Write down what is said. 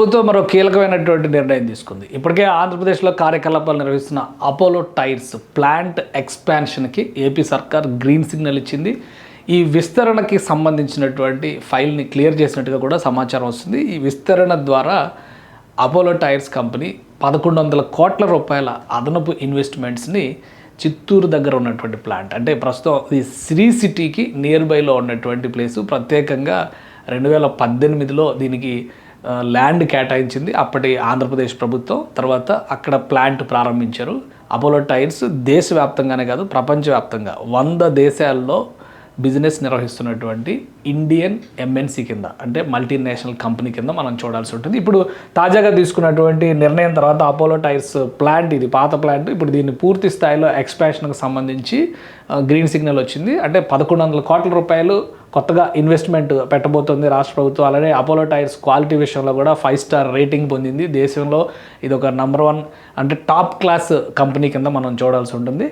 ప్రభుత్వం మరో కీలకమైనటువంటి నిర్ణయం తీసుకుంది. ఇప్పటికే ఆంధ్రప్రదేశ్లో కార్యకలాపాలు నిర్వహిస్తున్న అపోలో టైర్స్ ప్లాంట్ ఎక్స్పాన్షన్కి ఏపీ సర్కార్ గ్రీన్ సిగ్నల్ ఇచ్చింది. ఈ విస్తరణకి సంబంధించినటువంటి ఫైల్ని క్లియర్ చేసినట్టుగా కూడా సమాచారం వస్తుంది. ఈ విస్తరణ ద్వారా అపోలో టైర్స్ కంపెనీ 1,100 కోట్ల రూపాయల అదనపు ఇన్వెస్ట్మెంట్స్ని చిత్తూరు దగ్గర ఉన్నటువంటి ప్లాంట్, అంటే ప్రస్తుతం ఈ శ్రీ సిటీకి నియర్ బైలో ఉన్నటువంటి ప్లేసు, ప్రత్యేకంగా 2018లో దీనికి ల్యాండ్ కేటాయించింది అప్పటి ఆంధ్రప్రదేశ్ ప్రభుత్వం. తర్వాత అక్కడ ప్లాంట్ ప్రారంభించారు. అపోలో టైర్స్ దేశవ్యాప్తంగానే కాదు, ప్రపంచవ్యాప్తంగా 100 దేశాల్లో బిజినెస్ నిర్వహిస్తున్నటువంటి ఇండియన్ ఎంఎన్సీ కింద, అంటే మల్టీనేషనల్ కంపెనీ కింద మనం చూడాల్సి ఉంటుంది. ఇప్పుడు తాజాగా తీసుకున్నటువంటి నిర్ణయం తర్వాత అపోలో టైర్స్ ప్లాంట్, ఇది పాత ప్లాంట్, ఇప్పుడు దీన్ని పూర్తి స్థాయిలో ఎక్స్పాన్షన్కి సంబంధించి గ్రీన్ సిగ్నల్ వచ్చింది. అంటే 1,100 కోట్ల రూపాయలు కొత్తగా ఇన్వెస్ట్మెంట్ పెట్టబోతుంది రాష్ట్ర ప్రభుత్వం. అలానే అపోలో టైర్స్ క్వాలిటీ విషయంలో కూడా 5 స్టార్ రేటింగ్ పొందింది. దేశంలో ఇది ఒక నంబర్ 1, అంటే టాప్ క్లాస్ కంపెనీ కింద మనం చూడాల్సి ఉంటుంది.